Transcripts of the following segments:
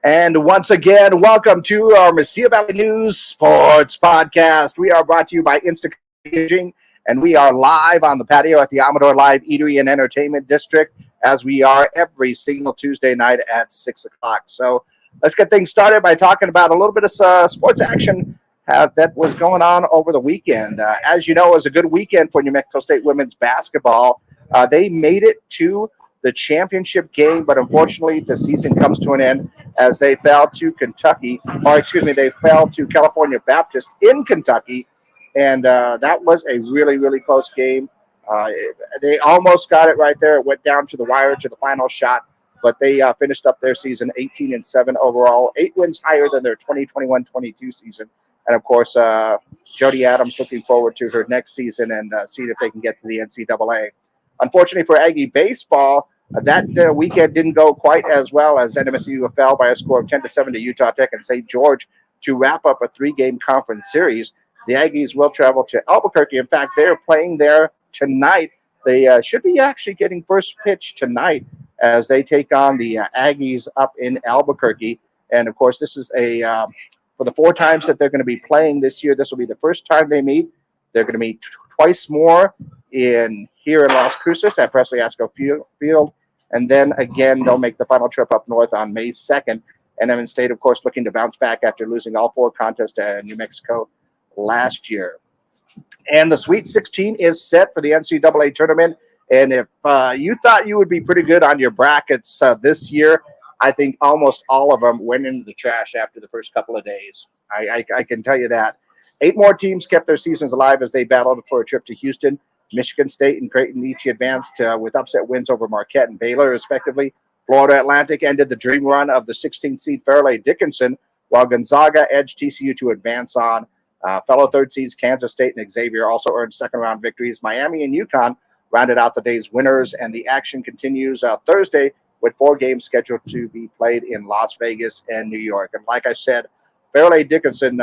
And once again, welcome to our Mesilla Valley News Sports Podcast. We are brought to you by Instacart, and we are live on the patio at the Amador Live Eatery and Entertainment District, as we are every single Tuesday night at 6 o'clock. So let's get things started by talking about a little bit of sports action that was going on over the weekend. As you know, it was a good weekend for New Mexico State women's basketball. They made it to the championship game, but unfortunately the season comes to an end as they fell to they fell to California Baptist in Kentucky, and that was a really, really close game. They almost got it right there. It went down to the wire to the final shot, but they finished up their season 18-7 overall, 8 wins higher than their 2021-22 season. And of course, Jody Adams looking forward to her next season and seeing if they can get to the NCAA. Unfortunately for Aggie baseball, that weekend didn't go quite as well, as NMSU fell by a score of 10-7 to Utah Tech and St. George to wrap up a 3-game conference series. The Aggies will travel to Albuquerque. In fact, they're playing there tonight. They should be actually getting first pitch tonight as they take on the Aggies up in Albuquerque. And of course, this is for the 4 times that they're going to be playing this year, this will be the first time they meet. They're going to meet twice more here in Las Cruces at Presley Asco Field. And then again, they'll make the final trip up north on May 2nd. And Emin State, of course, looking to bounce back after losing all 4 contests to New Mexico last year. And the Sweet 16 is set for the NCAA tournament. And if you thought you would be pretty good on your brackets this year, I think almost all of them went into the trash after the first couple of days. I can tell you that. 8 more teams kept their seasons alive as they battled for a trip to Houston. Michigan State and Creighton each advanced with upset wins over Marquette and Baylor, respectively. Florida Atlantic ended the dream run of the 16th seed Fairleigh Dickinson, while Gonzaga edged TCU to advance on. Fellow third seeds Kansas State and Xavier also earned second-round victories. Miami and UConn rounded out the day's winners, and the action continues Thursday with 4 games scheduled to be played in Las Vegas and New York. And like I said, Fairleigh Dickinson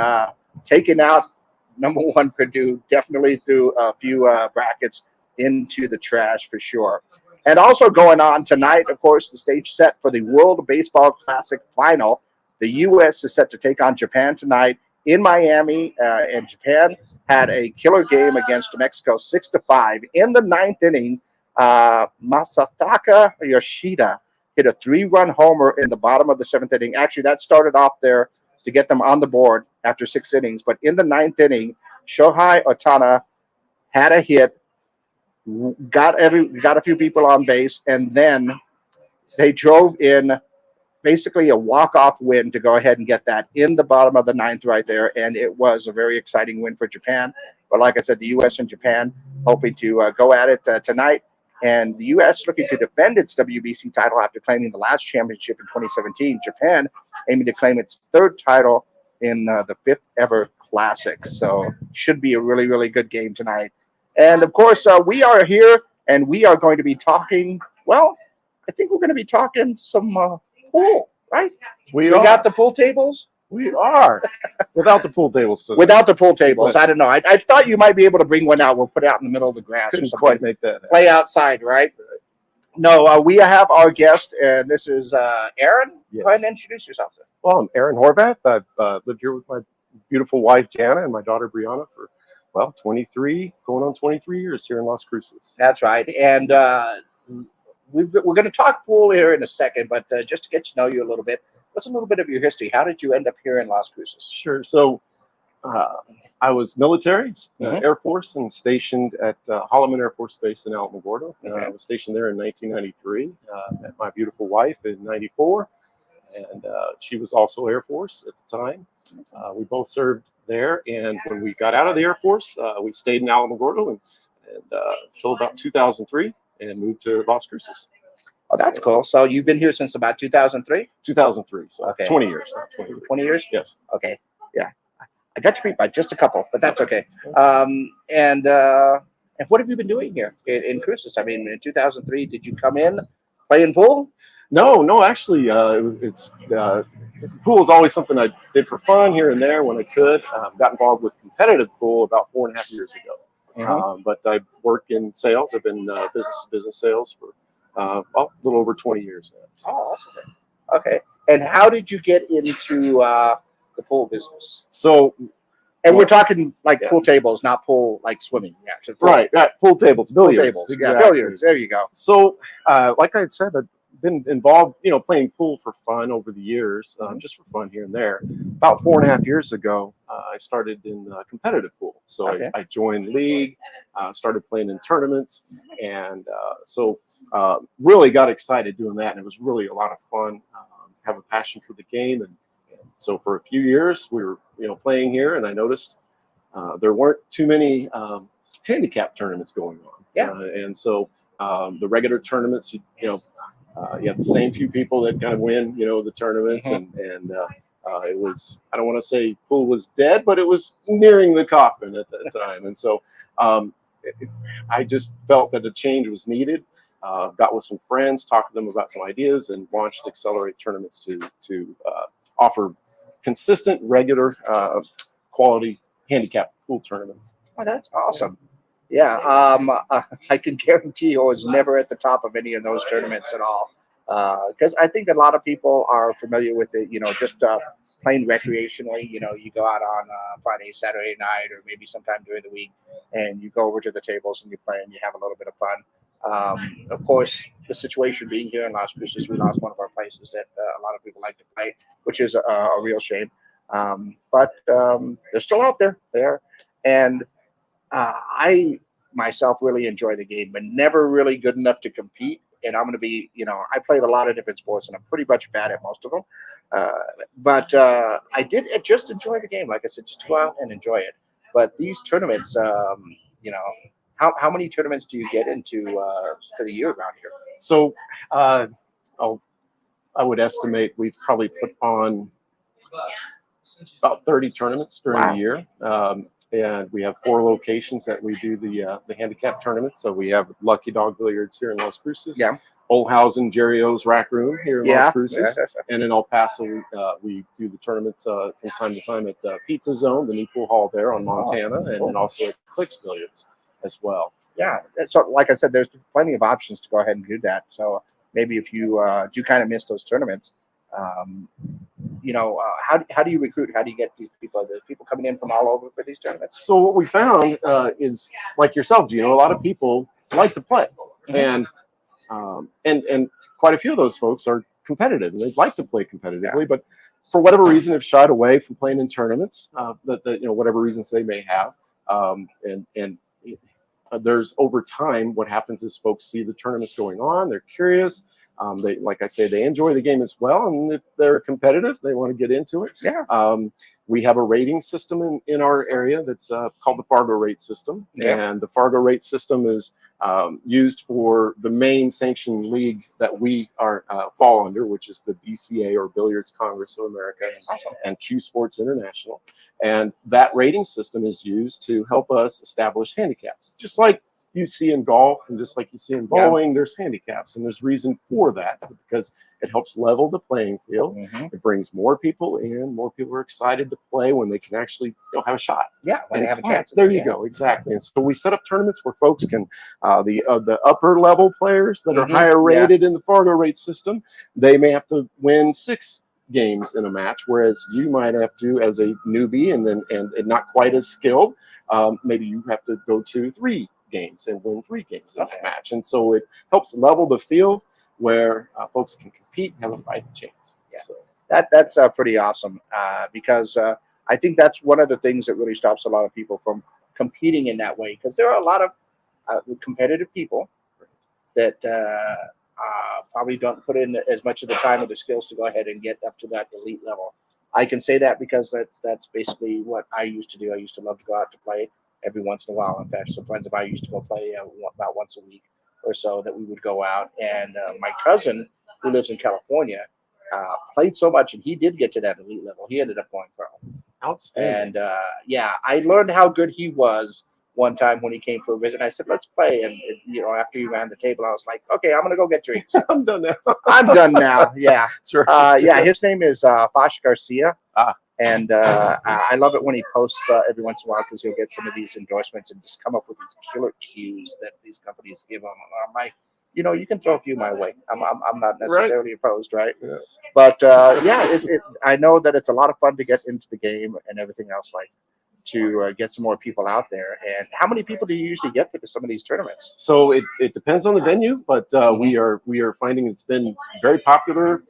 taking out number 1 Purdue, definitely threw a few brackets into the trash for sure. And also going on tonight, of course, the stage set for the World Baseball Classic Final. The U.S. is set to take on Japan tonight in Miami, and Japan had a killer game against New Mexico, 6-5. In the 9th inning, Masataka Yoshida hit a 3-run homer in the bottom of the 7th inning. Actually, that started off there to get them on the board after 6 innings. But in the 9th inning, Shohei Ohtani had a hit, got a few people on base, and then they drove in basically a walk-off win to go ahead and get that in the bottom of the 9th right there. And it was a very exciting win for Japan. But like I said, the U.S. and Japan hoping to go at it tonight. And the U.S. looking to defend its WBC title after claiming the last championship in 2017. Japan aiming to claim its 3rd title in the 5th ever Classic. So should be a really, really good game tonight. And, of course, we are here, and we are going to be talking, well, I think we're going to be talking some pool, right? We got the pool tables? We are. Without the pool tables. So without the pool tables. I don't know. I thought you might be able to bring one out. We'll put it out in the middle of the grass. Couldn't quite make that. Play outside, right? No, we have our guest, and this is Aaron. Yes. Go ahead and introduce yourself. Well, I'm Aaron Horvath. I've lived here with my beautiful wife, Jana, and my daughter, Brianna, for, 23, going on 23 years here in Las Cruces. That's right. And we're going to talk pool here in a second, but just to get to know you a little bit, what's a little bit of your history? How did you end up here in Las Cruces? Sure. So I was military, Air Force, and stationed at Holloman Air Force Base in Alamogordo. I was stationed there in 1993. Met my beautiful wife in 94, and she was also Air Force at the time. We both served there, and when we got out of the Air Force, we stayed in Alamogordo and until about 2003 and moved to Las Cruces. Oh, that's cool. So you've been here since about 2003? 2003, so okay. 20 years. 20 years? Yes. Okay, yeah. I got you beat by just a couple, but that's okay. And what have you been doing here in Cruces? I mean, in 2003, did you come in playing pool? No, actually, pool is always something I did for fun here and there when I could. Got involved with competitive pool about 4.5 years ago. But I work in sales. I've been business-to-business sales for a little over 20 years now. So. Oh, awesome. Okay. And how did you get into the pool business? So, And we're talking like Yeah. pool tables, not pool like swimming. Yeah, so pool, right, pool tables, pool billiards. tables. Yeah, Exactly. billiards. There you go. So, like I had said, I've been involved, playing pool for fun over the years, just for fun here and there. About 4.5 years ago, I started in competitive pool. So Okay. I joined league, started playing in tournaments, and really got excited doing that. And it was really a lot of fun. Have a passion for the game, and so for a few years we were, playing here, and I noticed there weren't too many handicap tournaments going on. Yeah. And so the regular tournaments, you have the same few people that kind of win, the tournaments, and it was, I don't want to say pool was dead, but it was nearing the coffin at that time. And so I just felt that a change was needed. Got with some friends, talked to them about some ideas, and launched XLR8 Tournaments to offer consistent, regular, quality handicap pool tournaments. Oh, that's awesome. Yeah, I can guarantee you I was never at the top of any of those tournaments at all. Because I think a lot of people are familiar with it, just playing recreationally. You go out on Friday, Saturday night, or maybe sometime during the week, and you go over to the tables and you play and you have a little bit of fun. Of course, the situation being here in Las Cruces, we lost one of our places that a lot of people like to play, which is a real shame. But they're still out there. There, and I myself really enjoy the game, but never really good enough to compete. And I'm going to be, I played a lot of different sports, and I'm pretty much bad at most of them. But I did just enjoy the game. Like I said, just go out and enjoy it. But these tournaments, how many tournaments do you get into for the year around here? So I would estimate we've probably put on about 30 tournaments during the year. And we have 4 locations that we do the handicap tournaments. So we have Lucky Dog Billiards here in Las Cruces, Olhausen, Jerry O's Rack Room here in Las Cruces, and in El Paso we do the tournaments from time to time at Pizza Zone, the new pool hall there on Montana, and then also at Clicks Billiards as well. Yeah, so like I said, there's plenty of options to go ahead and do that. So maybe if you do kind of miss those tournaments, how do you recruit? How do you get these people? There's people coming in from all over for these tournaments. So what we found is, like yourself, a lot of people like to play, and quite a few of those folks are competitive, and they'd like to play competitively, but for whatever reason have shied away from playing in tournaments. Whatever reasons they may have, there's over time what happens is folks see the tournaments going on, they're curious. They, like I say, they enjoy the game as well, and if they're competitive, they want to get into it. We have a rating system in our area that's called the Fargo rate system, and the Fargo rate system is used for the main sanctioned league that we are fall under, which is the BCA, or Billiards Congress of America, and Q Sports International. And that rating system is used to help us establish handicaps, just like you see in golf, and just like you see in bowling, there's handicaps, and there's reason for that, because it helps level the playing field. It brings more people in. More people are excited to play when they can actually have a shot. When they have a chance. There you go, exactly. And so we set up tournaments where folks can, the upper level players that are higher rated in the Fargo rate system, they may have to win 6 games in a match, whereas you might have to, as a newbie and not quite as skilled, maybe you have to go to 3 games and win 3 games in that match. And so it helps level the field where folks can compete and have a fighting chance. So that's pretty awesome, because I think that's one of the things that really stops a lot of people from competing in that way, because there are a lot of competitive people that probably don't put in as much of the time or the skills to go ahead and get up to that elite level. I can say that because that's basically what I used to do. I used to love to go out to play every once in a while. In fact, some friends of mine used to go play about once a week or so, that we would go out. And my cousin, who lives in California, played so much, and he did get to that elite level. He ended up going pro. Outstanding. And I learned how good he was one time when he came for a visit. I said, let's play. And after he ran the table, I was like, okay, I'm going to go get drinks. I'm done now. I'm done now. Yeah. Sure. His name is Fosh Garcia. And I love it when he posts every once in a while, because he'll get some of these endorsements and just come up with these killer cues that these companies give him. I'm like, you can throw a few my way. I'm not Right. necessarily opposed, right? Yeah. But yeah, I know that it's a lot of fun to get into the game and everything else, like to get some more people out there. And how many people do you usually get to some of these tournaments? So it depends on the venue, but we are finding it's been very popular.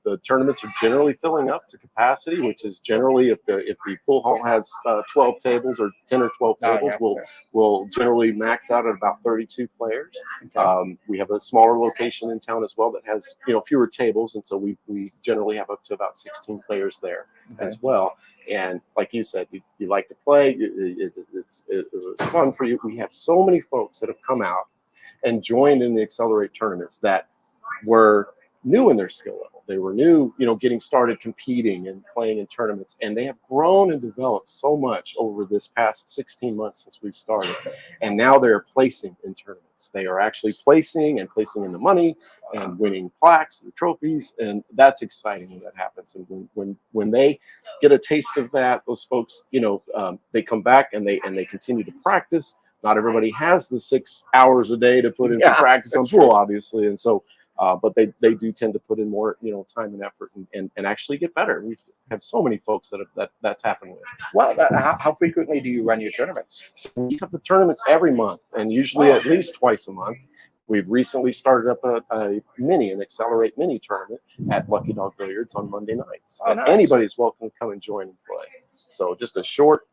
The tournaments are generally filling up to capacity, which is generally if the pool hall has 12 tables or 10 or 12 tables, we'll generally max out at about 32 players. Okay. We have a smaller location in town as well that has fewer tables, and so we generally have up to about 16 players there as well. And like you said, you like to play. It was fun for you. We have so many folks that have come out and joined in the Accelerate tournaments that were new in their skill level. They were new, getting started competing and playing in tournaments, and they have grown and developed so much over this past 16 months since we've started. And now they're placing in tournaments. They are actually placing in the money and winning plaques and trophies, and that's exciting when that happens. And when they get a taste of that, those folks, they come back and they continue to practice. Not everybody has the 6 hours a day to put into practice on pool, obviously, and so. But they do tend to put in more time and effort and actually get better. We have so many folks that's happened with. Well, how frequently do you run your tournaments? So we have the tournaments every month, and usually at least twice a month. We've recently started up an Accelerate mini tournament at Lucky Dog Billiards on Monday nights. Oh, nice. Anybody's welcome to come and join and play. So just a short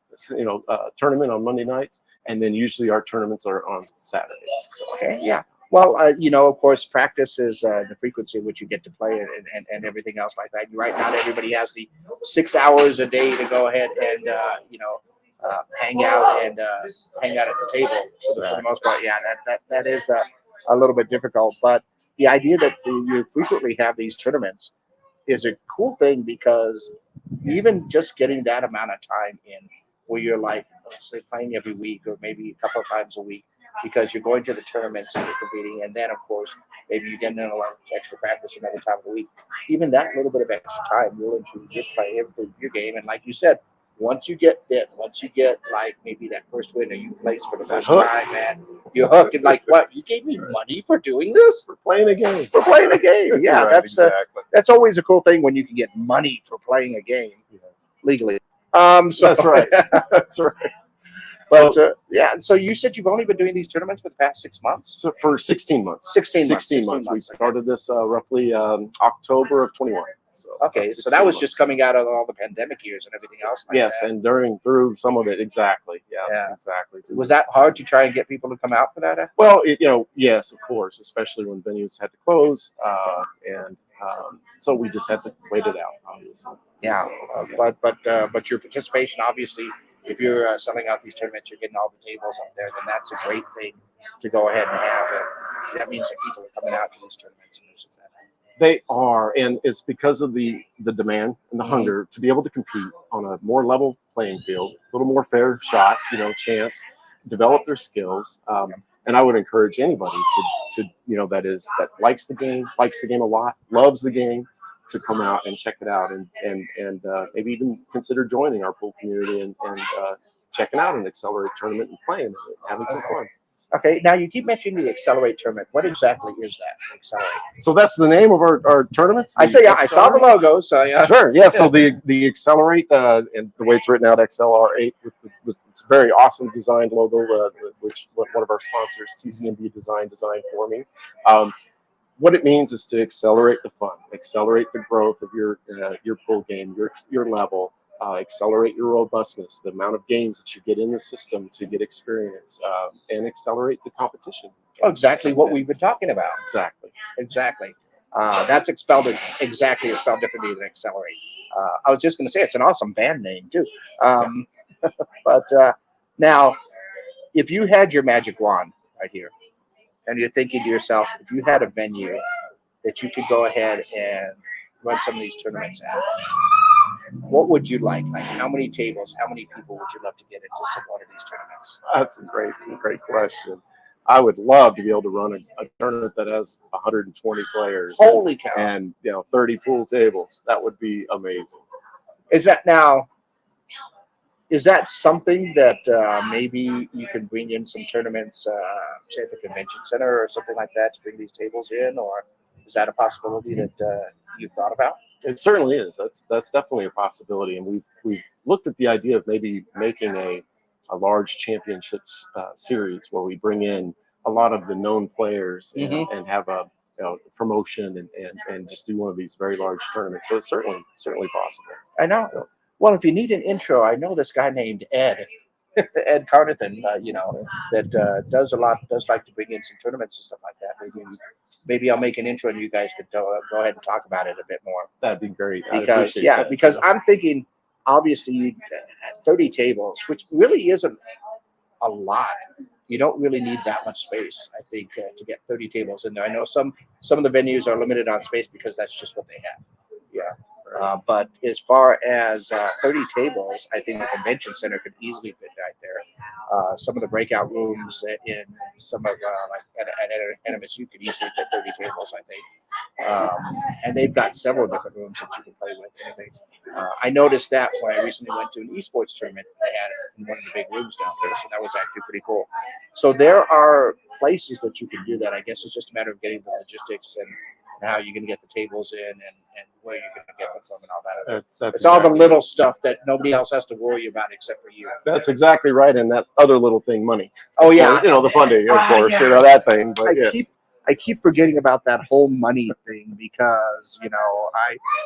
tournament on Monday nights, and then usually our tournaments are on Saturdays. So. Okay, yeah. Well, of course, practice is the frequency in which you get to play and everything else like that. Right now, everybody has the 6 hours a day to go ahead and hang out at the table. So for the most part, yeah, that is a little bit difficult. But the idea that you frequently have these tournaments is a cool thing, because even just getting that amount of time in, where you're like, say, playing every week or maybe a couple of times a week, because you're going to the tournaments and you're competing, and then of course maybe you get in a lot of extra practice another time of the week. Even that little bit of extra time, you'll get play improve your game. And like you said, once you get like maybe that first win, or you place for the first time, man, you're hooked. And like, what? You gave me money for doing this? For playing a game. For playing a game. Yeah, Right, exactly. That's always a cool thing when you can get money for playing a game legally. So That's right. That's right. But yeah, so you said you've only been doing these tournaments for the past 6 months? So for 16 months. 16 months. We started this roughly October of 21. So okay, so that was just coming out of all the pandemic years and everything else. Like yes, that. and through some of it, exactly. Yeah, exactly. Was that hard to try and get people to come out for that? Well, yes, of course, especially when venues had to close, and so we just had to wait it out, obviously. Yeah, but your participation, obviously, if you're selling out these tournaments, you're getting all the tables up there, then that's a great thing to go ahead and have. And that means that people are coming out to these tournaments. They are, and it's because of the demand and the hunger to be able to compete on a more level playing field, a little more fair shot, chance, develop their skills. And I would encourage anybody to that likes the game a lot, loves the game, to come out and check it out, and maybe even consider joining our pool community and checking out an Accelerate tournament and playing it, having some fun. Okay, now you keep mentioning the Accelerate tournament. What exactly is that, Accelerate? So that's the name of our tournaments. I saw the logo. So yeah, sure, yeah. So the Accelerate and the way it's written out, XLR8, it's a very awesome designed logo, which one of our sponsors, TCMB designed for me. What it means is to accelerate the fun, accelerate the growth of your pool game, your level, accelerate your robustness, the amount of games that you get in the system to get experience, and accelerate the competition. Oh, exactly what we've been talking about. Exactly. That's spelled differently than Accelerate. I was just going to say it's an awesome band name too. But now, if you had your magic wand right here, and you're thinking to yourself, if you had a venue that you could go ahead and run some of these tournaments at, what would you like? Like, how many tables, how many people would you love to get into some one of these tournaments? That's a great question. I would love to be able to run a tournament that has 120 players. Holy cow! And 30 pool tables. That would be amazing. Is that now? is that something that maybe you can bring in some tournaments, say at the convention center or something like that, to bring these tables in, or is that a possibility that you've thought about? It certainly is. That's definitely a possibility, and we've looked at the idea of maybe making a large championships series where we bring in a lot of the known players and have a promotion and just do one of these very large tournaments. So it's certainly possible. I know. Well, if you need an intro, I know this guy named Ed, Ed Carnathan, that does like to bring in some tournaments and stuff like that. Maybe I'll make an intro and you guys could go ahead and talk about it a bit more. That'd be great. Because I'm thinking, obviously, 30 tables, which really isn't a lot. You don't really need that much space, I think, to get 30 tables in there. I know some of the venues are limited on space because that's just what they have. Yeah. But as far as 30 tables, I think the convention center could easily fit right there. Some of the breakout rooms in some of like at MSU could easily fit 30 tables, I think. And they've got several different rooms that you can play with. I noticed that when I recently went to an esports tournament, they had it in one of the big rooms down there, so that was actually pretty cool. So there are places that you can do that. I guess it's just a matter of getting the logistics and how you're going to get the tables in and where you're going to get them from and all that. That's it's all the little stuff that nobody else has to worry about except for you. That's exactly right. And that other little thing, money. Oh, yeah. The funding, of course, that thing. But I keep forgetting about that whole money thing because,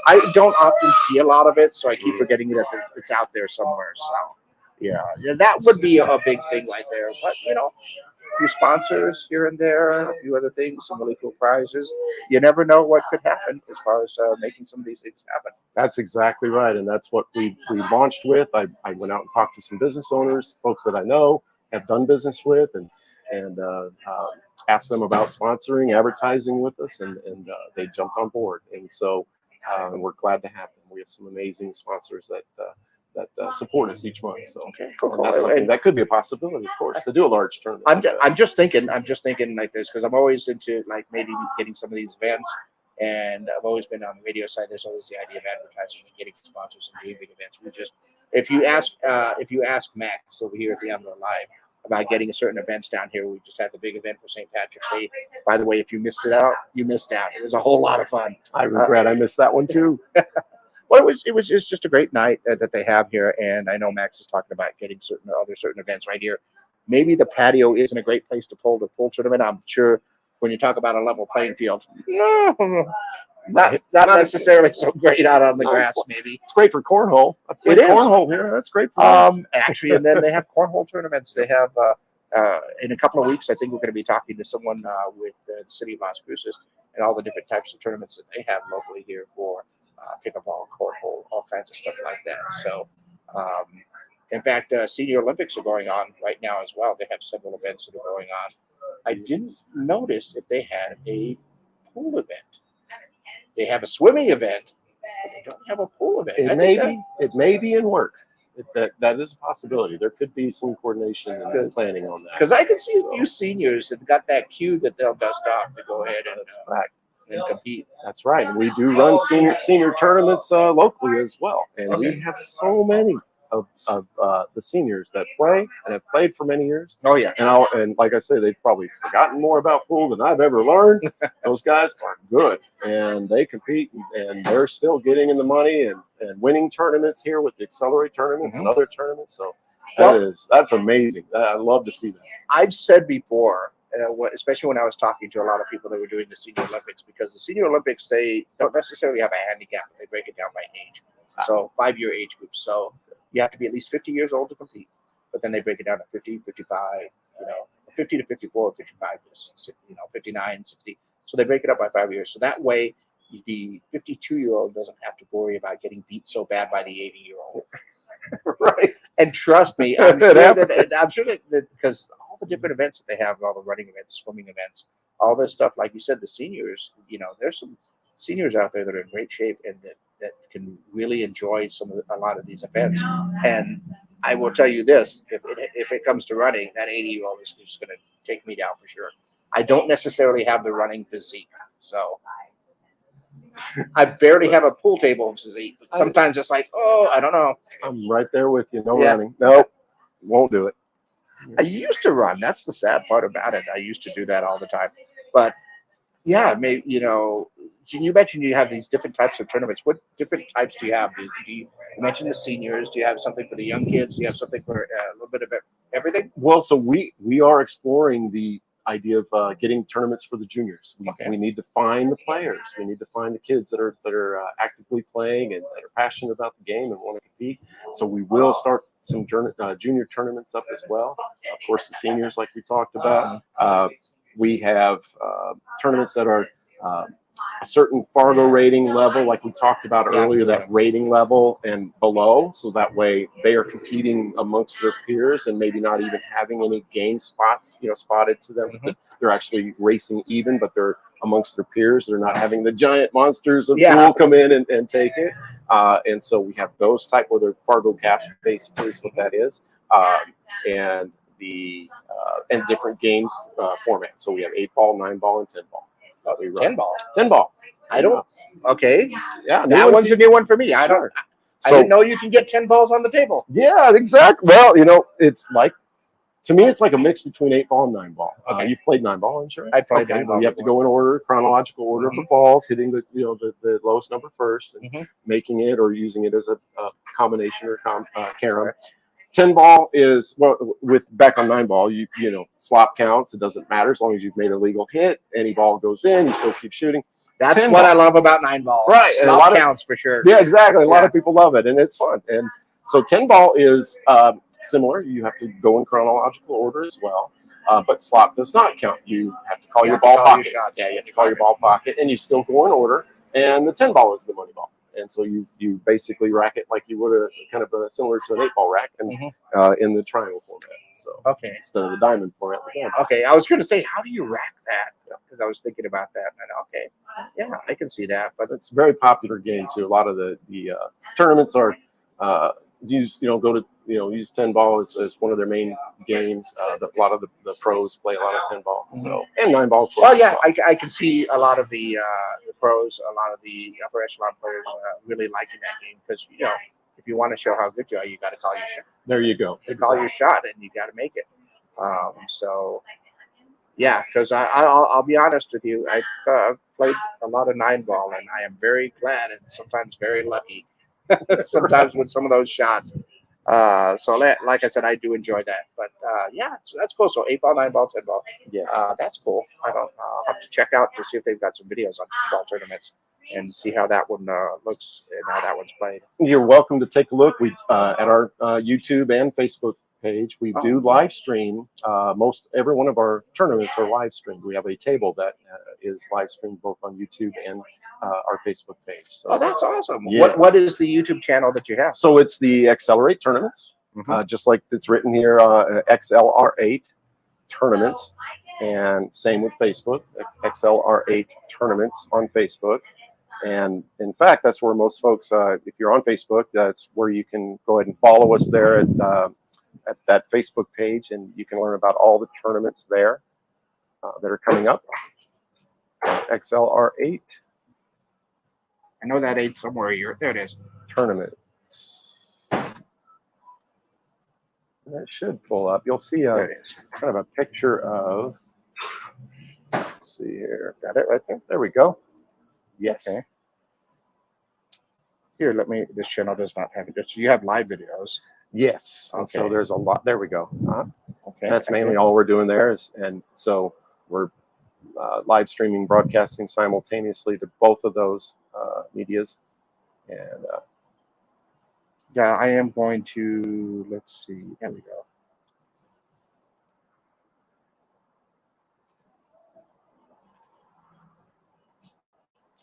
I don't often see a lot of it. So I keep forgetting that it's out there somewhere. So, yeah, that would be a big thing right there. But, a few sponsors here and there, a few other things, some really cool prizes. You never know what could happen as far as making some of these things happen. That's exactly right, and that's what we launched with. I went out and talked to some business owners, folks that I know have done business with, and asked them about sponsoring, advertising with us, and they jumped on board. And so we're glad to have them. We have some amazing sponsors that support us each month. So cool. That's something that could be a possibility, of course, to do a large tournament. I'm just thinking like this because I'm always into like maybe getting some of these events, and I've always been on the radio side. There's always the idea of advertising and getting sponsors and doing big events. If you ask Max over here at the Amateur Live about getting certain events down here, we just had the big event for St. Patrick's Day. By the way, if you missed it out, you missed out. It was a whole lot of fun. I regret I missed that one too. Well, it was just a great night that they have here, and I know Max is talking about getting certain events right here. Maybe the patio isn't a great place to pull the pool tournament. I'm sure when you talk about a level playing field, not necessarily so great out on the grass. Maybe it's great for cornhole. It is cornhole here. That's great for actually. And then they have cornhole tournaments. They have in a couple of weeks. I think we're going to be talking to someone with the city of Las Cruces and all the different types of tournaments that they have locally here for. Pickleball, cornhole, all kinds of stuff like that. So, in fact, Senior Olympics are going on right now as well. They have several events that are going on. I didn't notice if they had a pool event. They have a swimming event, but they don't have a pool event. It may be in work. That is a possibility. There could be some coordination and planning on that. Because I can see a few seniors that got that cue that they'll dust off to go ahead and compete. That's right. And we do run senior tournaments locally as well. And we have so many of the seniors that play and have played for many years. Oh yeah. And like I say, they've probably forgotten more about pool than I've ever learned. Those guys are good and they compete and they're still getting in the money and winning tournaments here with the XLR8 tournaments and other tournaments. So that's amazing. I love to see that. I've said before, especially when I was talking to a lot of people that were doing the Senior Olympics, because the Senior Olympics, they don't necessarily have a handicap, but they break it down by age. So 5-year age groups. So you have to be at least 50 years old to compete, but then they break it down to 50, 55, 50 to 54, 55, 59, 60. So they break it up by 5 years. So that way the 52-year-old doesn't have to worry about getting beat so bad by the 80-year-old. Right. And trust me, I'm sure that because all the different events that they have, all the running events, swimming events, all this stuff, like you said, the seniors, there's some seniors out there that are in great shape and that can really enjoy a lot of these events. And I will tell you this, if it comes to running, that 80-year-old is just going to take me down for sure. I don't necessarily have the running physique, so I barely have a pool table to eat. But sometimes it's like, oh, I don't know. I'm right there with you. No Yeah. running. Nope. Won't do it. I used to run. That's the sad part about it. I used to do that all the time. But yeah, maybe, you know, you mentioned you have these different types of tournaments. What different types do you have? You mentioned the seniors. Do you have something for the young kids? Do you have something for a little bit of everything? Well, so we are exploring the idea of getting tournaments for the juniors. We need to find the players. We need to find the kids that are actively playing and that are passionate about the game and want to compete. So we will start some junior tournaments up as well. Of course, the seniors, like we talked about. We have tournaments that are a certain Fargo rating level, like we talked about earlier, that rating level and below. So that way they are competing amongst their peers and maybe not even having any game spots, spotted to them. They're actually racing even, but they're amongst their peers. They're not having the giant monsters of pool come in and take it. And so we have those type where they're Fargo cap, basically is what that is. And the and different game formats. So we have 8-ball, 9-ball, and 10-ball. 10-ball. 10-ball. I don't. Okay. Yeah, that one's a new one for me. I don't. I didn't know you can get 10 balls on the table. Yeah, exactly. Well, it's like, to me, it's like a mix between 8-ball and 9-ball. You've played 9-ball, I'm sure. I played 9-ball. You have to go in order, chronological order of the balls, hitting the lowest number first, and making it or using it as a combination or carom. 10-ball is, well, with back on 9-ball, you slop counts. It doesn't matter as long as you've made a legal hit. Any ball goes in, you still keep shooting. That's what I love about 9-ball. Right. Slop and a lot counts for sure. Yeah, exactly. A lot of people love it, and it's fun. And so 10-ball is similar. You have to go in chronological order as well. But slop does not count. You have to call your ball pocket. Yeah, you have to call your ball pocket, and you still go in order. And the 10-ball is the money ball. And so you basically rack it like you would kind of similar to an 8-ball rack, and in the triangle format. So instead of the diamond format. Okay, I was going to say, how do you rack that? Because I was thinking about that. And yeah, I can see that. But it's a very popular game too. A lot of the tournaments are use 10-ball as one of their main games. A lot of the pros play a lot of 10-ball, so and 9-ball. Well, yeah, I can see a lot of the pros, a lot of the upper echelon players really liking that game because if you want to show how good you are, you got to call your shot. There you go. You call your shot, and you got to make it. So yeah, because I'll be honest with you, I've played a lot of 9-ball, and I am very glad and sometimes very lucky. Sometimes with some of those shots. So like I said, I do enjoy that. But yeah, so that's cool. So 8-ball, 9-ball, 10-ball. Yes. That's cool. I'll have to check out to see if they've got some videos on 10-ball tournaments and see how that one looks and how that one's played. You're welcome to take a look. We at our YouTube and Facebook page, we do live stream. Most every one of our tournaments are live streamed. We have a table that is live streamed both on YouTube and our Facebook page. So that's awesome. Yes. What is the YouTube channel that you have? So it's the XLR8 Tournaments, just like it's written here, XLR8 Tournaments, and same with Facebook, XLR8 Tournaments on Facebook. And in fact, that's where most folks, if you're on Facebook, that's where you can go ahead and follow us there at that Facebook page, and you can learn about all the tournaments there that are coming up. XLR8. I know that 8 somewhere here. There it is. Tournaments. That should pull up. You'll see kind of a picture of. Let's see here. Got it right there. There we go. Yes. Okay. Here, this channel does not have it. You have live videos. Yes. Okay. So there's a lot. There we go. Okay. That's mainly all we're doing there and so we're live streaming, broadcasting simultaneously to both of those medias. And yeah, I am going to, let's see. There we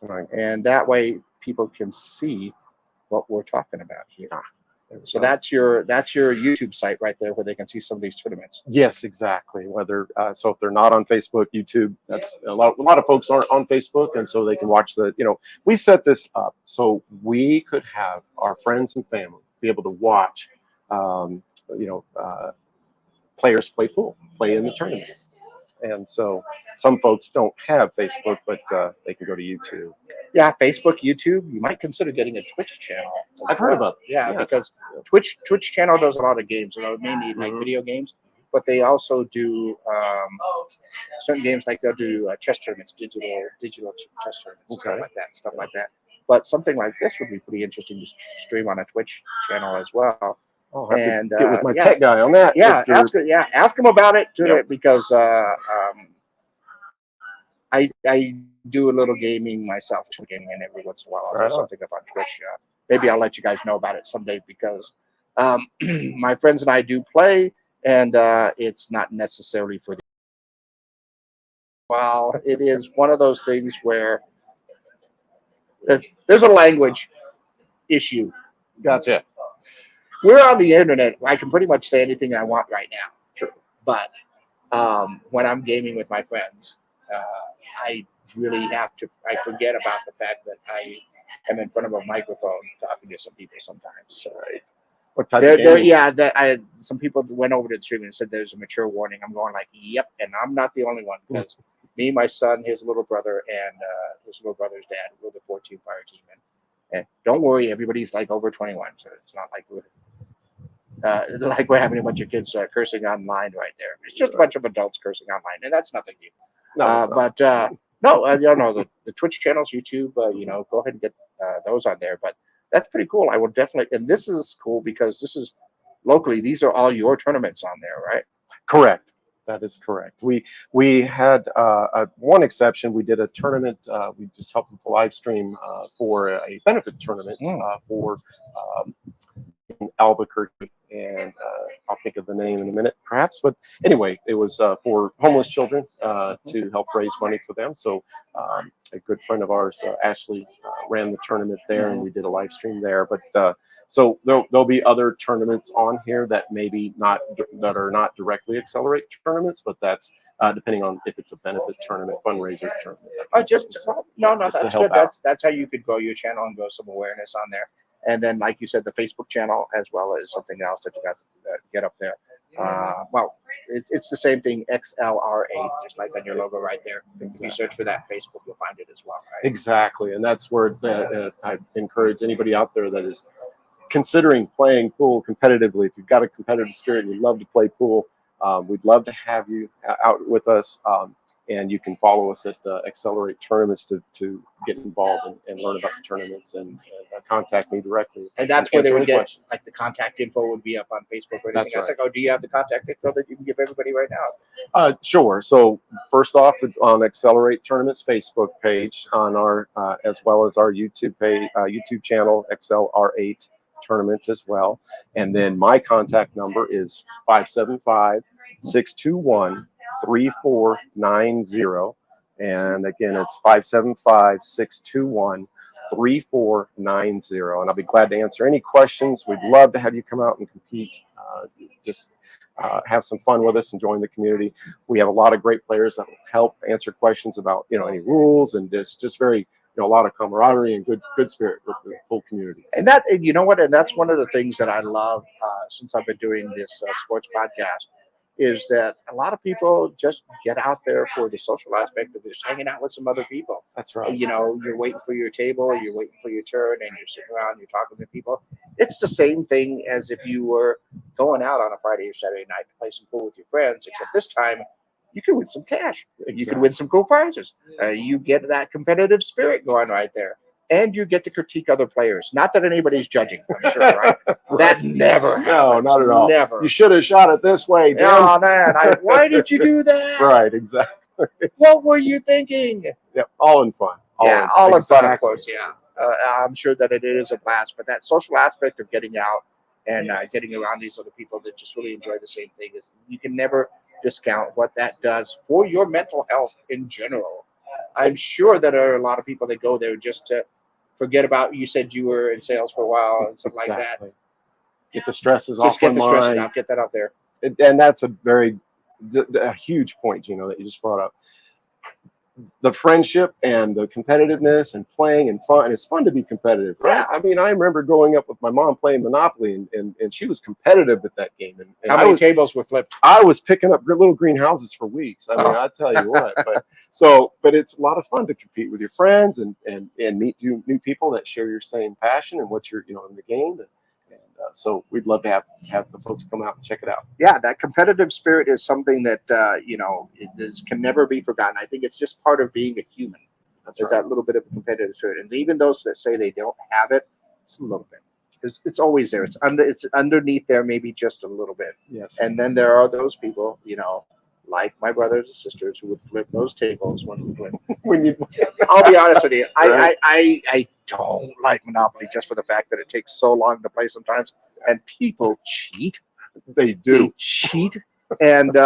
go. And that way people can see what we're talking about here. So that's your YouTube site right there where they can see some of these tournaments. Yes, exactly. Whether so if they're not on Facebook, YouTube, that's a lot of folks aren't on Facebook, and so they can watch we set this up so we could have our friends and family be able to watch players play pool, play in the tournaments. And so some folks don't have Facebook, but they can go to YouTube. Yeah, Facebook, YouTube. You might consider getting a Twitch channel. I've heard about it. Yeah, Yes. because Twitch channel does a lot of games, mainly like video games, but they also do certain games, like they'll do chess tournaments, digital chess tournaments, stuff like that. But something like this would be pretty interesting to stream on a Twitch channel as well. I'll have to get with my tech guy on that. Yeah, ask him about it because I do a little gaming myself, gaming, and every once in a while I'll do something up on Twitch. Maybe I'll let you guys know about it someday because my friends and I do play, and it's not necessarily for the. Well, it is one of those things where there's a language issue. Gotcha. We're on the internet. I can pretty much say anything I want right now. True. But when I'm gaming with my friends, I really have to. I forget about the fact that I am in front of a microphone talking to some people sometimes. Right. What type of gaming? Some people went over to the stream and said there's a mature warning. I'm going like, yep, and I'm not the only one because me, my son, his little brother, and his little brother's dad were the 14 fire team. And don't worry, everybody's like over 21, so it's not like we're having a bunch of kids cursing online right there. It's just a bunch of adults cursing online, and that's nothing new. The Twitch channels, YouTube, go ahead and get those on there. But that's pretty cool. I will definitely, and this is cool because this is locally. These are all your tournaments on there, right? Correct. That is correct. We had one exception. We did a tournament. We just helped with the live stream for a benefit tournament for in Albuquerque, and I'll think of the name in a minute, perhaps. But anyway, it was for homeless children to help raise money for them. So a good friend of ours, Ashley, ran the tournament there, and we did a live stream there. But so there'll be other tournaments on here that maybe that are not directly Accelerate tournaments, but that's depending on if it's a benefit tournament, fundraiser tournament. That's good. That's how you could grow your channel and grow some awareness on there. And then, like you said, the Facebook channel as well as something else that you got to get up there. It's the same thing, XLR8, just like on your logo right there. Exactly. If you search for that Facebook, you'll find it as well. Right? Exactly, and that's where I encourage anybody out there that is considering playing pool competitively. If you've got a competitive spirit and you love to play pool, we'd love to have you out with us. And you can follow us at Accelerate Tournaments to get involved and learn about the tournaments and contact me directly. And that's where they would get, like, the contact info would be up on Facebook or anything. That's right. Like, oh, do you have the contact info that you can give everybody right now? Sure. So first off, on Accelerate Tournaments Facebook page, on our as well as our YouTube page, YouTube channel, XLR8 Tournaments as well. And then my contact number is 575-621-3490, and again it's 575-621-3490, and I'll be glad to answer any questions. We'd love to have you come out and compete. Have some fun with us and join the community. We have a lot of great players that will help answer questions about any rules, and just very a lot of camaraderie and good spirit with the whole community. And that, you know what, and that's one of the things that I love since I've been doing this sports podcast, is that a lot of people just get out there for the social aspect of just hanging out with some other people. That's right. You're waiting for your table, you're waiting for your turn, and you're sitting around, you're talking to people. It's the same thing as if you were going out on a Friday or Saturday night to play some pool with your friends, except this time you can win some cash. Exactly. You can win some cool prizes. You get that competitive spirit going right there. And you get to critique other players. Not that anybody's judging, I'm sure, right? Right. That never happens. No, not at all. Never. You should have shot it this way, Dan. Oh, man. Why did you do that? Right, exactly. What were you thinking? Yeah, all in fun. All in fun, of course, yeah. I'm sure that it is a blast. But that social aspect of getting out and getting around these other people that just really enjoy the same thing, is you can never discount what that does for your mental health in general. I'm sure that there are a lot of people that go there just to forget about, you said you were in sales for a while and stuff like that. Get the stresses off. Just get the stress out. Get that out there. And that's a huge point, that you just brought up. the friendship and the competitiveness and playing and fun. And it's fun to be competitive, right? Yeah. I mean, I remember growing up with my mom playing Monopoly, and she was competitive at that game. And How many tables were flipped? I was picking up little green houses for weeks. I mean, I tell you what. But it's a lot of fun to compete with your friends and meet new people that share your same passion and what you're in the game. So we'd love to have the folks come out and check it out. Yeah, that competitive spirit is something that can never be forgotten. I think it's just part of being a human. That's There's right. that little bit of competitive spirit, and even those that say they don't have it, it's a little bit. It's always there. It's underneath there, maybe just a little bit. Yes. And then there are those people, like my brothers and sisters, who would flip those tables when we win. I'll be honest with you. Right. I don't like Monopoly just for the fact that it takes so long to play sometimes, and people cheat. They do. They cheat, and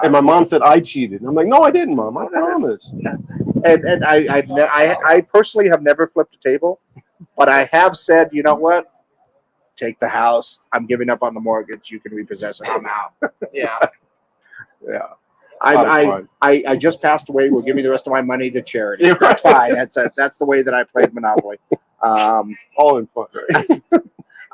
And my mom said I cheated. And I'm like, no, I didn't, Mom. I promise. and I personally have never flipped a table, but I have said, you know what? Take the house. I'm giving up on the mortgage. You can repossess it. I'm out. Yeah. Yeah. I just passed away. We'll give me the rest of my money to charity. That's fine. That's the way that I played Monopoly. All in fun. Right?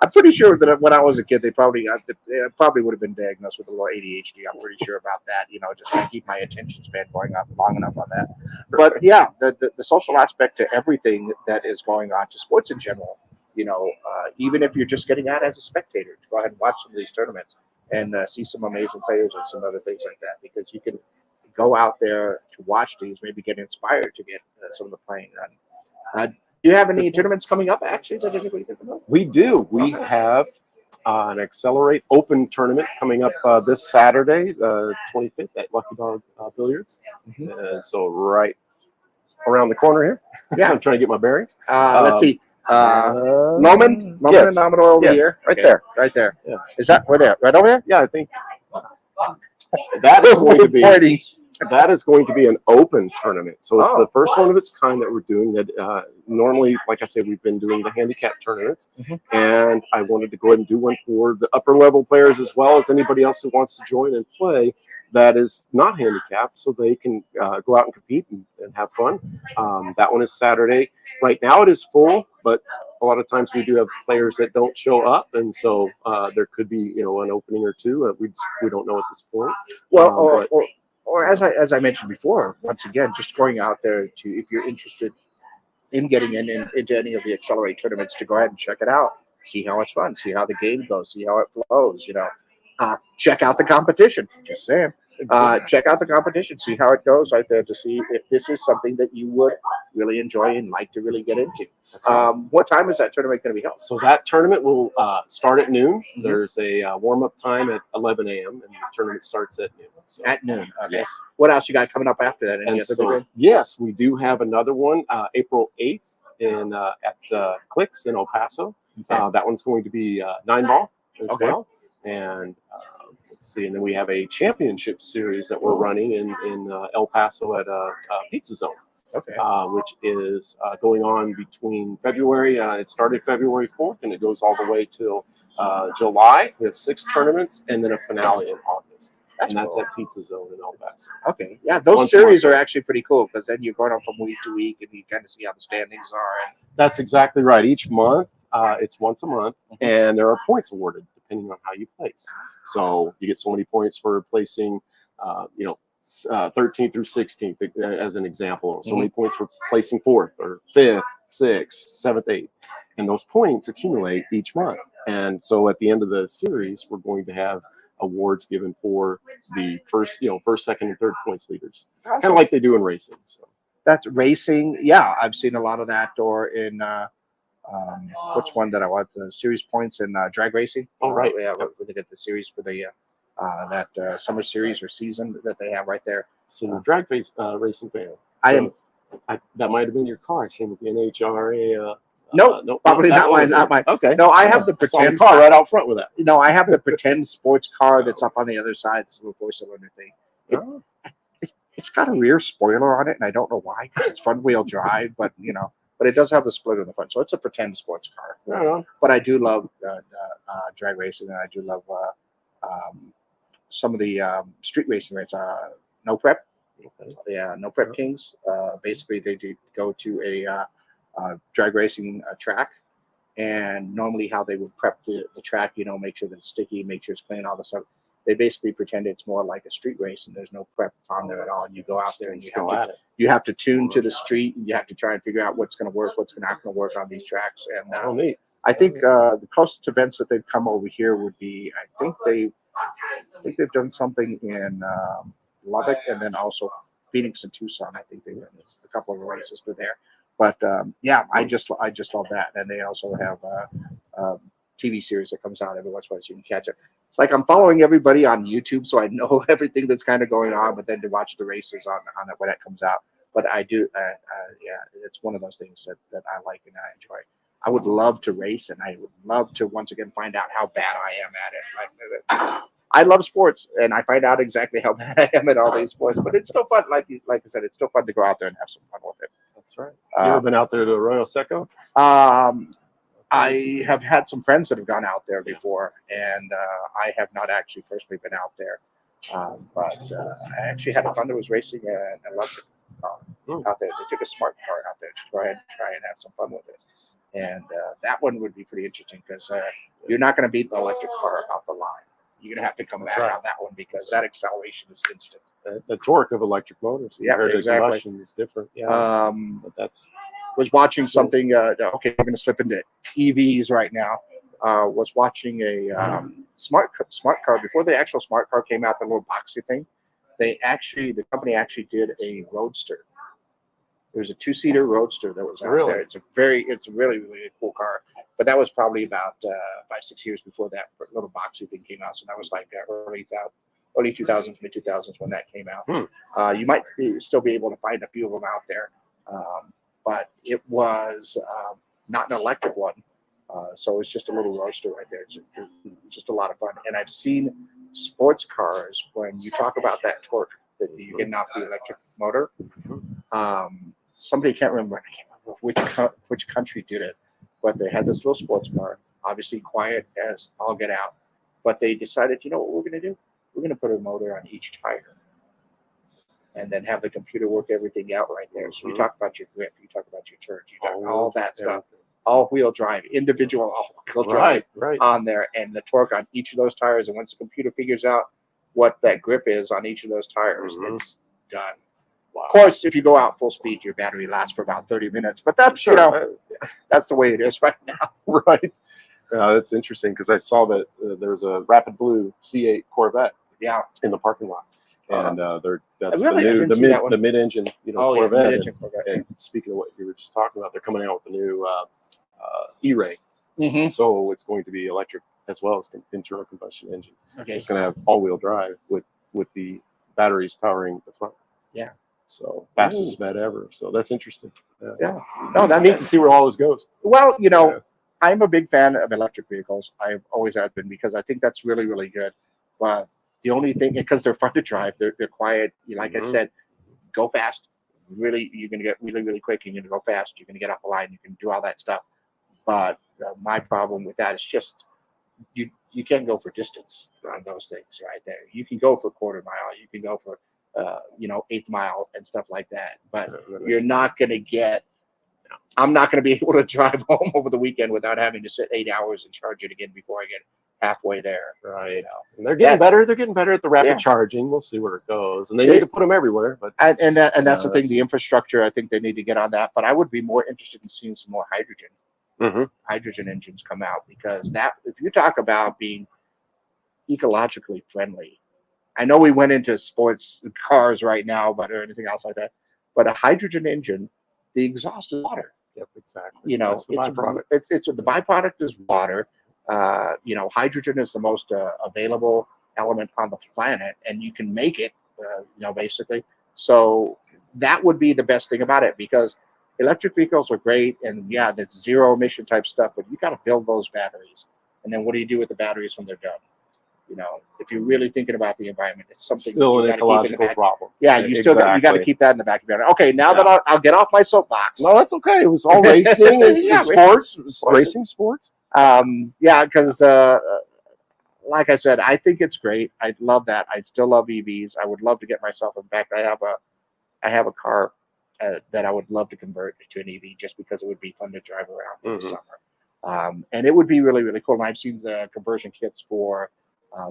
I'm pretty sure that when I was a kid, they probably would have been diagnosed with a little ADHD. I'm pretty sure about that. Just to keep my attention span going up long enough on that. But yeah, the social aspect to everything that is going on, to sports in general. Even if you're just getting out as a spectator, to go ahead and watch some of these tournaments and see some amazing players and some other things like that, because you can go out there to watch these, maybe get inspired to get some of the playing done. Do you have any tournaments coming up, actually, that anybody can know? We do. We have an XLR8 Open tournament coming up this Saturday, 25th at Lucky Dog Billiards. And so right around the corner here. Yeah. I'm trying to get my bearings. Let's see. Loman yes. and Nominal over here. Right there. Right there. Yeah. Is that where there? Right over here? Yeah, I think that is going to be an open tournament. So it's the first one of its kind that we're doing. That normally, like I said, we've been doing the handicap tournaments, and I wanted to go ahead and do one for the upper level players as well as anybody else who wants to join and play that is not handicapped, so they can go out and compete and have fun. That one is Saturday. Right now it is full, but a lot of times we do have players that don't show up, and so there could be an opening or two. We don't know at this point. Well, or as I mentioned before, once again, just going out there to, if you're interested in getting into any of the XLR8 tournaments, to go ahead and check it out, see how it's fun, see how the game goes, see how it flows. Check out the competition. Just saying. Check out the competition, see how it goes right there, to see if this is something that you would really enjoy and like to really get into. What time is that tournament going to be held? So that tournament will start at noon. There's a warm-up time at 11 a.m. and the tournament starts at noon. So, at noon. Okay. Yes. What else you got coming up after that? Any other yes, we do have another one, April 8th at Clicks in El Paso. Okay. That one's going to be 9-ball as well. And let's see, and then we have a championship series that we're running in El Paso at Pizza Zone. Okay. Which is going on between February. It started February 4th, and it goes all the way till July. We have 6 tournaments, and then a finale in August. That's at Pizza Zone in El Paso. Okay. Yeah, those series are actually pretty cool, because then you're going on from week to week, and you kind of see how the standings are. That's exactly right. Each month, it's once a month, and there are points awarded depending on how you place. So you get so many points for placing, 13th through 16th as an example. So many points for placing 4th or 5th, 6th, 7th, 8th. And those points accumulate each month. And so at the end of the series, we're going to have awards given for the first, second, and third points leaders. Awesome. Kind of like they do in racing. So that's racing. Yeah, I've seen a lot of that. Or in which one that I want, the series points in drag racing. Oh, right. Yeah, we get the series for the that summer series or season that they have right there. So the drag racing fan. That might have been your car. I seen with the NHRA. Nope, probably not mine. Not mine. Okay. No, I have the pretend car right out front with that. No, I have the pretend sports car that's up on the other side. It's a little 4-cylinder thing. It's got a rear spoiler on it, and I don't know why. It's front-wheel drive, but but it does have the splitter in the front, so it's a pretend sports car. But I do love drag racing, and I do love some of the street racing races. No Prep. Yeah, no prep kings. Basically, they do go to a drag racing track, and normally how they would prep the track, make sure that it's sticky, make sure it's clean, all the stuff. They basically pretend it's more like a street race, and there's no prep on there at all. And you go out there and you have to tune to the street, and you have to try and figure out what's going to work, what's not going to work on these tracks. And neat. I think the closest events that they've come over here would be, I think they've done something in Lubbock, and then also Phoenix and Tucson. I think they've done a couple of races through there. But yeah, I just love that. And they also have a TV series that comes out every once in a while, so you can catch it. It's like I'm following everybody on YouTube, so I know everything that's kind of going on. But then to watch the races on it when it comes out. But I do, yeah, it's one of those things that I like and I enjoy. I would love to race, and I would love to once again find out how bad I am at it. I love sports, and I find out exactly how bad I am at all these sports. But it's still fun, like I said, it's still fun to go out there and have some fun with it. That's right. You ever been out there to Arroyo Seco? I have had some friends that have gone out there before, and I have not actually personally been out there. But I actually had a friend that was racing an electric car out there. They took a smart car out there to try and have some fun with it. And that one would be pretty interesting because you're not going to beat an electric car off the line. You're going to have to come back on that one because that acceleration is instant. The torque of electric motors compared to combustion is different. Yeah, but that's. Was watching something. Okay, we're going to slip into EVs right now. Was watching a smart car before the actual smart car came out. The little boxy thing. The company actually did a roadster. There's a 2-seater roadster that was out there. It's a really, really cool car. But that was probably about 5-6 years before that little boxy thing came out. So that was like early 2000s, mid 2000s when that came out. You might still be able to find a few of them out there. But it was not an electric one. So it's just a little roadster right there. It's just a lot of fun. And I've seen sports cars, when you talk about that torque that you're getting off the electric motor. Somebody can't remember which country did it, but they had this little sports car, obviously quiet as all get out. But they decided, you know what we're going to do? We're going to put a motor on each tire, and then have the computer work everything out right there. So you talk about your grip, you talk about your turns, you talk all that stuff, all-wheel drive, individual all-wheel drive on there, and the torque on each of those tires. And once the computer figures out what that grip is on each of those tires, it's done. Wow. Of course, if you go out full speed, your battery lasts for about 30 minutes. But that's that's the way it is right now. Right. That's interesting because I saw that there's a Rapid Blue C8 Corvette. In the parking lot. And that's the mid-engine, Corvette. Yeah, mid-engine Corvette. And speaking of what you were just talking about, they're coming out with a new E-Ray. So it's going to be electric as well as internal combustion engine. Okay. It's going to have all-wheel drive with the batteries powering the front. Yeah. So fastest Met ever. So that's interesting. Yeah. No, that's neat to see where all this goes. Well, I'm a big fan of electric vehicles. I've always have been because I think that's really, really good. But the only thing, because they're fun to drive, they're quiet. Like I said, go fast. Really, you're going to get really, really quick. You're going to go fast. You're going to get off the line. You can do all that stuff. But my problem with that is just you can't go for distance on those things right there. You can go for quarter mile. You can go for 1/8 mile and stuff like that. But you're not going to get. I'm not going to be able to drive home over the weekend without having to sit 8 hours and charge it again before I get halfway there. Right. And they're getting better. They're getting better at the rapid charging. We'll see where it goes. And they need to put them everywhere. But and that's the thing. The infrastructure. I think they need to get on that. But I would be more interested in seeing some more hydrogen engines come out, because if you talk about being ecologically friendly, I know we went into sports cars right now, or anything else like that. But a hydrogen engine, the exhaust is water. Yep, exactly. That's the byproduct. It's the byproduct is water. Hydrogen is the most available element on the planet, and you can make it, basically. So that would be the best thing about it, because electric vehicles are great, and that's zero emission type stuff, but you got to build those batteries. And then what do you do with the batteries when they're done? If you're really thinking about the environment, it's something still an ecological problem. Yeah, you got to keep that in the back of your mind. Okay, now that I'll get off my soapbox. No, that's okay. It was all racing and sports, racing sports. Because like I said, I think it's great. I love that. I still love EVs. I would love to get myself. In fact, I have a car that I would love to convert to an EV just because it would be fun to drive around for the summer. And it would be really, really cool. And I've seen the conversion kits for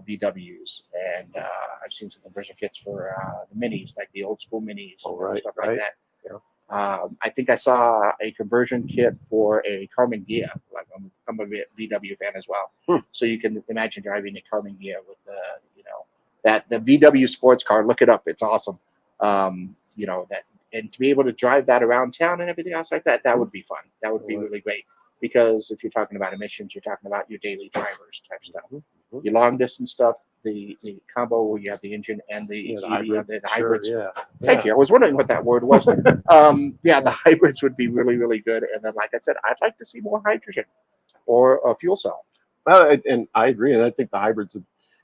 VWs, and I've seen some conversion kits for the minis, like the old school minis, and stuff like that. Yeah. I think I saw a conversion kit for a Carmen Ghia. Like I'm a VW fan as well, so you can imagine driving a Carmen Ghia with the VW sports car. Look it up; it's awesome. And to be able to drive that around town and everything else like that, that would be fun. That would be really great, because if you're talking about emissions, you're talking about your daily drivers type stuff. Your long distance stuff, the combo where you have the engine and the hybrids. Thank you. I was wondering what that word was. The hybrids would be really, really good. And then, like I said, I'd like to see more hydrogen or a fuel cell. And I agree. And I think the hybrids,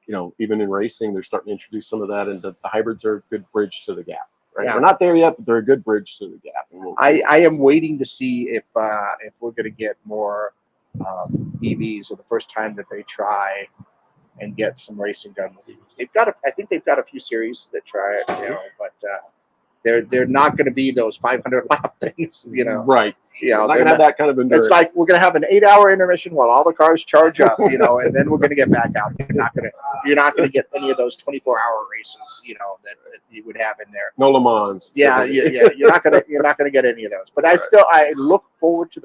even in racing, they're starting to introduce some of that. And the hybrids are a good bridge to the gap. Right? Yeah. They're not there yet, but they're a good bridge to the gap. And I am waiting to see if we're going to get more EVs, or the first time that they try and get some racing done with EVs. I think they've got a few series that try it, but they're not going to be those 500 lap things, Right. Yeah, not going to have that kind of endurance. It's like we're going to have an 8-hour intermission while all the cars charge up, and then we're going to get back out. You're not going to get any of those 24-hour races, that you would have in there. No Le Mans. Yeah. You're not going to get any of those. But I look forward to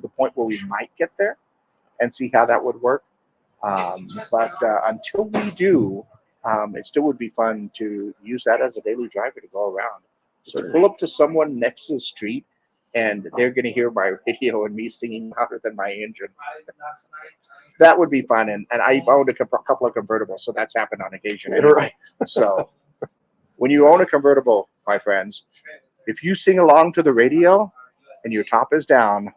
the point where we might get there and see how that would work. But until we do, it still would be fun to use that as a daily driver to go around. Just to pull up to someone next to the street, and they're going to hear my radio and me singing louder than my engine. That would be fun. And I've owned a couple of convertibles, so that's happened on occasion. Right. So when you own a convertible, my friends, if you sing along to the radio and your top is down,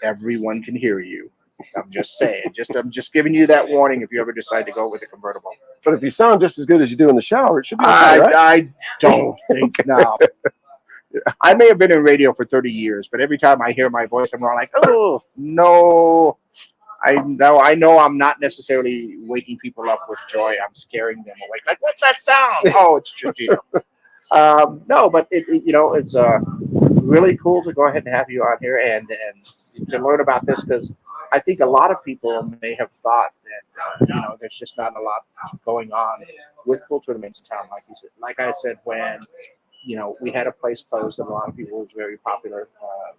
everyone can hear you. I'm just saying. I'm just giving you that warning if you ever decide to go with a convertible. But if you sound just as good as you do in the shower, it should be okay, right? I don't think now. I may have been in radio for 30 years, but every time I hear my voice, I'm going like, oh, no. I know I'm not necessarily waking people up with joy. I'm scaring them awake. Like, what's that sound? Oh, it's Chachito. No, but it's really cool to go ahead and have you on here and to learn about this, because I think a lot of people may have thought that there's just not a lot going on with pool tournaments in town, like you said. Like I said, when we had a place closed and a lot of people was very popular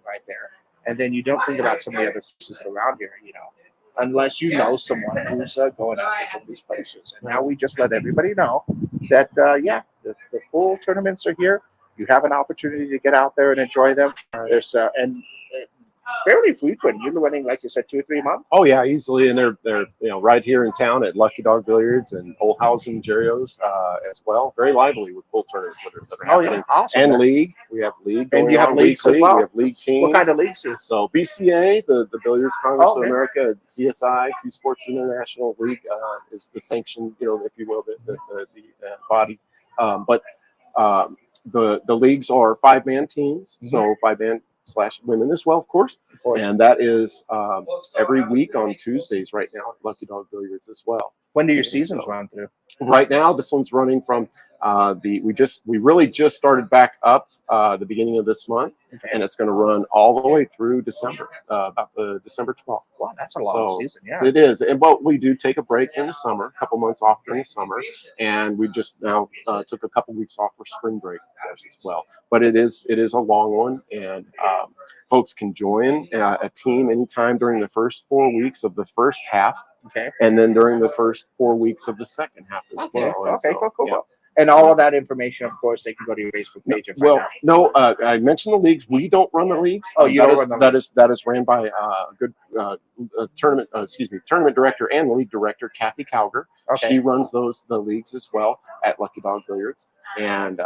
right there, and then you don't think about some of the other places around here, unless you know someone who's going out to some of these places. And now we just let everybody know that the pool tournaments are here. You have an opportunity to get out there and enjoy them. There's fairly frequent. You're winning, like you said, 2 or 3 months. Oh yeah, easily, and they're right here in town at Lucky Dog Billiards and Olhausen Jerry's as well. Very lively with pool tournaments that are happening. Oh yeah, awesome. And league, we have league. And you have leagues as well. We have league teams. What kind of leagues? So BCA, the Billiards Congress of America, CSI, Q Sports International League is the sanction, if you will, the body. But the leagues are 5-man teams, so 5-man / women as well, of course. And that is every week on Tuesdays right now at Lucky Dog Billiards as well. When do your seasons run through? Right now, this one's running from we really just started back up the beginning of this month, and it's going to run all the way through December, about the December 12th. Wow, that's a long season. Yeah, it is. And but we do take a break in the summer, a couple months off during the summer, and we just now took a couple weeks off for spring break, of course, as well. But it is a long one, and folks can join a team anytime during the first 4 weeks of the first half. Okay. And then during the first 4 weeks of the second half as well. Okay, cool. Yeah. And all of that information, of course, they can go to your Facebook page and find out. I mentioned the leagues. We don't run the leagues. Oh, you don't run the leagues. That is ran by a good tournament director and league director, Kathy Cowger. Okay. She runs the leagues as well at Lucky Dog Billiards. And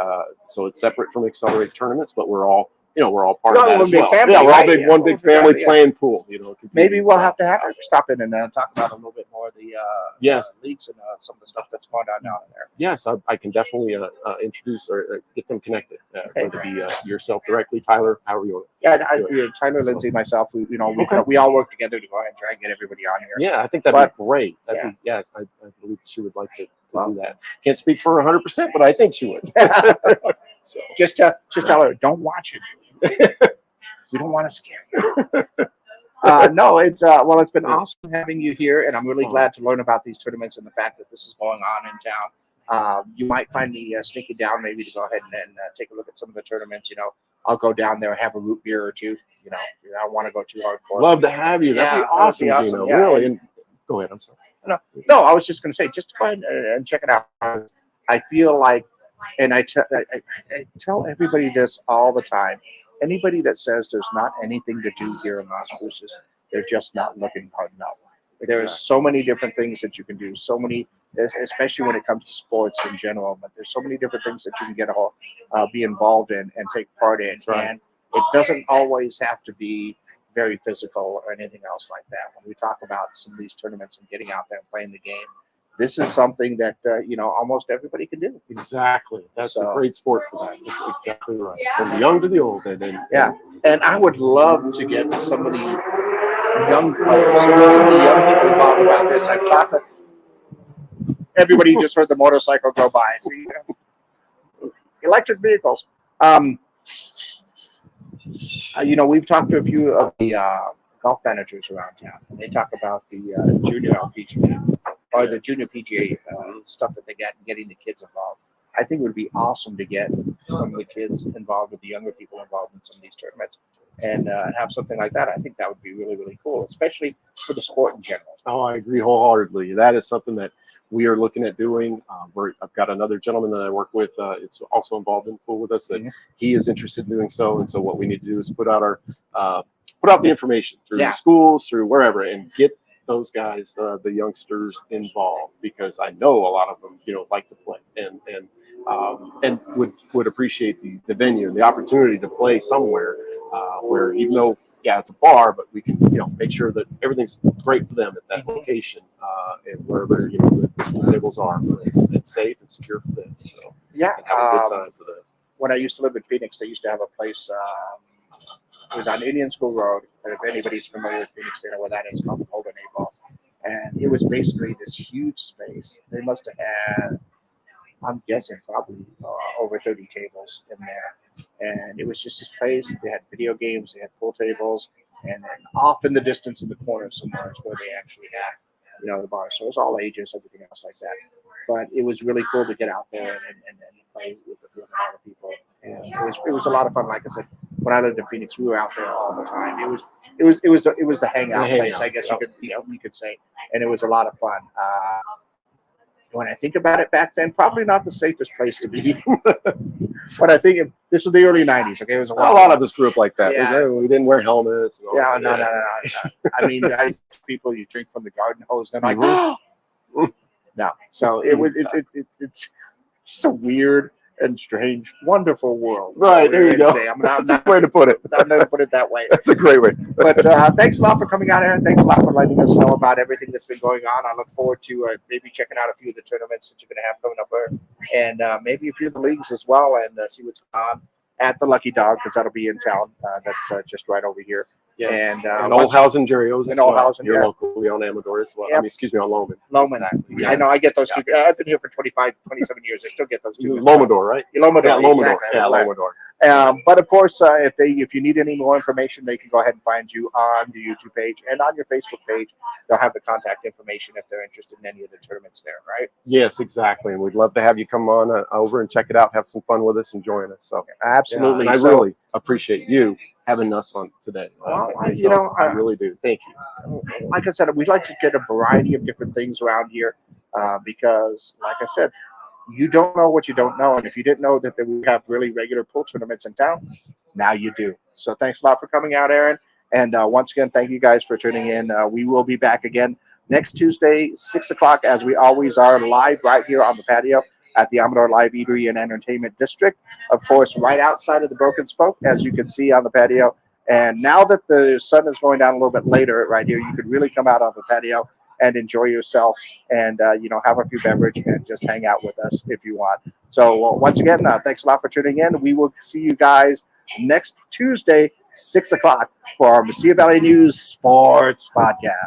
so it's separate from XLR8 Tournaments, but we're all you know, we're all part Well, of that one as big well. family, Yeah, we're all right? big, Yeah, one big family, family yeah. playing pool. You know, Maybe we'll so. have to have her stop in and talk about a little bit more of the Yes. leagues and some of the stuff that's going on down there. Yes, I can definitely introduce or get them connected. Okay. Whether it be yourself directly, Tyler, however you want. Yeah, Tyler, So- Lindsay, myself, we Okay. we all work together to go ahead and try and get everybody on here. Yeah, I think that'd But- be great. yeah. I believe she would like to do that. Can't speak for her 100%, but I think she would. So Just tell her, don't watch it. We don't want to scare you. No, it's it's been awesome having you here, and I'm really glad to learn about these tournaments and the fact that this is going on in town. You might find me sneaking down maybe to go ahead and take a look at some of the tournaments. You know, I'll go down there and have a root beer or two. You know, I don't want to go too hardcore. love to have you. That'd be awesome, Gino. Yeah. Really. And go ahead. I'm sorry. No, I was just going to say, just go ahead and check it out. I feel like, and I tell everybody this all the time. Anybody that says there's not anything to do here in Las Cruces, they're just not looking hard enough. There's so many different things that you can do. So many, especially when it comes to sports in general. But there's so many different things that you can get be involved in and take part in. Right. And it doesn't always have to be very physical or anything else like that. When we talk about some of these tournaments and getting out there and playing the game, this is something that almost everybody can do. Exactly. That's So- a great sport for that. That's exactly right. From the young to the old. Yeah. And I would love to get some of the young players, some of the young people involved about this. I've talked to everybody. Just heard the motorcycle go by. See, electric vehicles. We've talked to a few of the golf managers around town, and they talk about the junior LPGA or the junior PGA stuff that they get and getting the kids involved. I think it would be awesome to get some of the kids involved with the younger people involved in some of these tournaments and have something like that. I think that would be really, really cool, especially for the sport in general. Oh, I agree wholeheartedly. That is something that we are looking at doing. I've got another gentleman that I work with. It's also involved in the pool with us that he is interested in doing so. And so what we need to do is put out the information through the schools, through wherever, and get those guys, the youngsters involved, because I know a lot of them, like to play and would appreciate the venue and the opportunity to play somewhere where, even though it's a bar, but we can make sure that everything's great for them at that location and wherever the tables are, it's safe and secure for them. So Yeah. have a good time for this. When I used to live in Phoenix, they used to have a place. It was on Indian School Road. And if anybody's familiar with Phoenix, they know where that is, called the Golden Eight Ball. And it was basically this huge space. They must have had, I'm guessing, probably over 30 tables in there. And it was just this place. They had video games, they had pool tables, and then off in the distance in the corner somewhere is where they actually had, the bar. So it was all ages, everything else like that. But it was really cool to get out there and play with a lot of people. And it was a lot of fun. Like I said, when I lived in Phoenix, we were out there all the time. It was the hangout place, I guess you could say, and it was a lot of fun. When I think about it back then, probably not the safest place to be. But I think this was the early '90s. Okay, it was a lot of us grew up like that. Yeah. We didn't wear helmets. And all that. No. I mean, people you drink from the garden hose, they're like, no. So it's a weird and strange, wonderful world. Right, there you go. That's a way to put it. I'm not going to put it that way. That's a great way. But thanks a lot for coming out, Aaron. Thanks a lot for letting us know about everything that's been going on. I look forward to maybe checking out a few of the tournaments that you're going to have coming up there, and maybe a few of the leagues as well, and see what's going on at the Lucky Dog, because that'll be in town. That's just right over here. Yes. And Old Hausen, Jerry O's. And Old Hausen, you're locally on Amador as well. Yep. I mean, excuse me, on Loman. Loman. Exactly. I know. I get those two. I've been here for 25, 27 years. I still get those two. Lomador, right? Lomador. Yeah, Lomador. Exactly. Yeah, Lomador. But of course, if you need any more information, they can go ahead and find you on the YouTube page and on your Facebook page. They'll have the contact information if they're interested in any of the tournaments there, right? Yes, exactly. And we'd love to have you come on over and check it out, have some fun with us and join us. So absolutely. And I really appreciate you having us on today. Well, I really do. Thank you. Like I said, we'd like to get a variety of different things around here because, like I said, you don't know what you don't know. And if you didn't know that we have really regular pool tournaments in town, now you do. So thanks a lot for coming out, Aaron. And once again, thank you guys for tuning in. We will be back again next Tuesday, 6 o'clock, as we always are, live right here on the patio. at the Amador Live Eatery and Entertainment District. Of course, right outside of the Broken Spoke, as you can see on the patio. And now that the sun is going down a little bit later right here, you could really come out on the patio and enjoy yourself and, have a few beverage and just hang out with us if you want. So once again, thanks a lot for tuning in. We will see you guys next Tuesday, 6 o'clock for our Mesilla Valley News Sports Podcast.